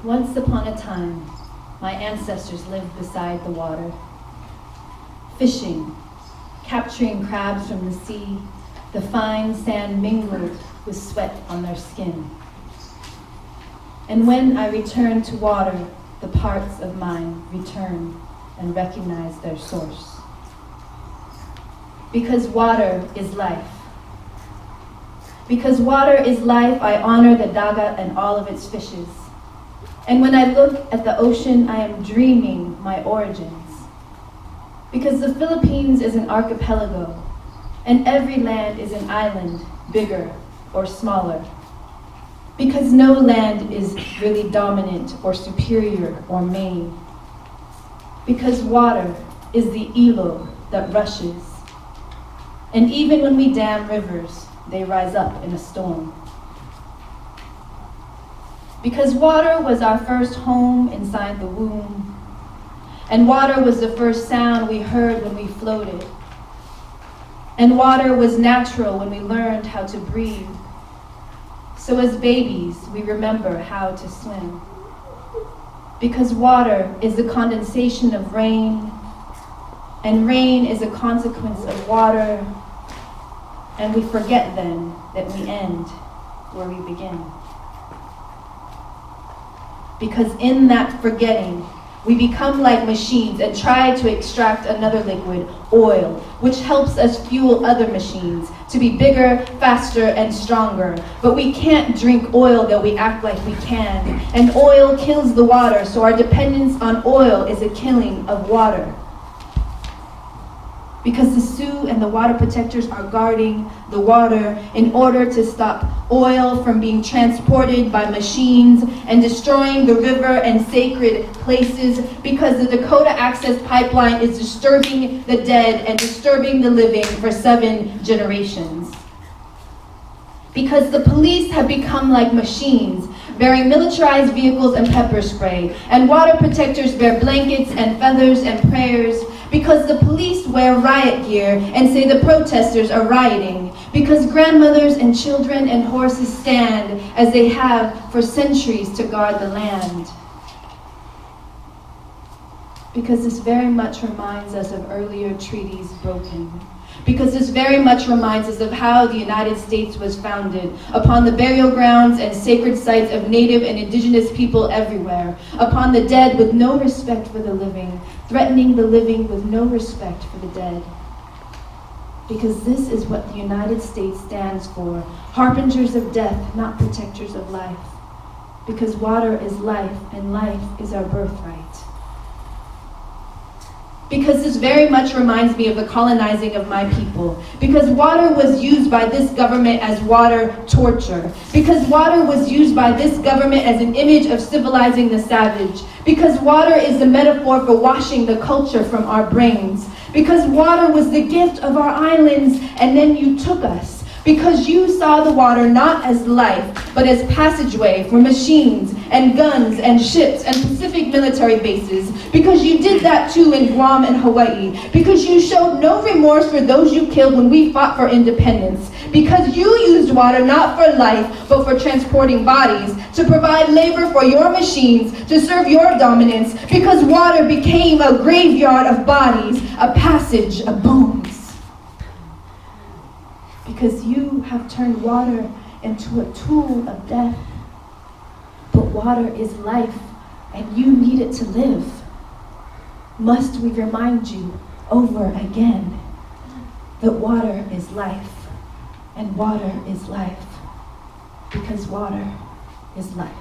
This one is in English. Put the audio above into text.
Once upon a time, my ancestors lived beside the water, fishing, capturing crabs from the sea, the fine sand mingled with sweat on their skin. And when I return to water, the parts of mine return and recognize their source. Because water is life. Because water is life, I honor the dagat and all of its fishes. And when I look at the ocean, I am dreaming my origins. Because the Philippines is an archipelago, and every land is an island, bigger or smaller. Because no land is really dominant or superior or main. Because water is the ilo that rushes. And even when we dam rivers, they rise up in a storm. Because water was our first home inside the womb, and water was the first sound we heard when we floated, and water was natural when we learned how to breathe. So as babies, we remember how to swim. Because water is the condensation of rain, and rain is a consequence of water, and we forget then that we end where we begin. Because in that forgetting, we become like machines and try to extract another liquid, oil, which helps us fuel other machines to be bigger, faster, and stronger. But we can't drink oil that we act like we can. And oil kills the water, so our dependence on oil is a killing of water. Because the Sioux and the water protectors are guarding the water in order to stop oil from being transported by machines and destroying the river and sacred places, because the Dakota Access Pipeline is disturbing the dead and disturbing the living for 7 generations. Because the police have become like machines, bearing militarized vehicles and pepper spray, and water protectors bear blankets and feathers and prayers. Because the police wear riot gear and say the protesters are rioting. Because grandmothers and children and horses stand as they have for centuries to guard the land. Because this very much reminds us of earlier treaties broken. Because this very much reminds us of how the United States was founded, upon the burial grounds and sacred sites of Native and indigenous people everywhere, upon the dead with no respect for the living, threatening the living with no respect for the dead. Because this is what the United States stands for, harbingers of death, not protectors of life. Because water is life, and life is our birthright. Because this very much reminds me of the colonizing of my people. Because water was used by this government as water torture. Because water was used by this government as an image of civilizing the savage. Because water is the metaphor for washing the culture from our brains. Because water was the gift of our islands, and then you took us. Because you saw the water not as life, but as passageway for machines and guns and ships and Pacific military bases. Because you did that too in Guam and Hawaii. Because you showed no remorse for those you killed when we fought for independence. Because you used water not for life, but for transporting bodies, to provide labor for your machines, to serve your dominance. Because water became a graveyard of bodies, a passage of bones. Because you have turned water into a tool of death. But water is life, and you need it to live. Must we remind you over again that water is life, and water is life, because water is life.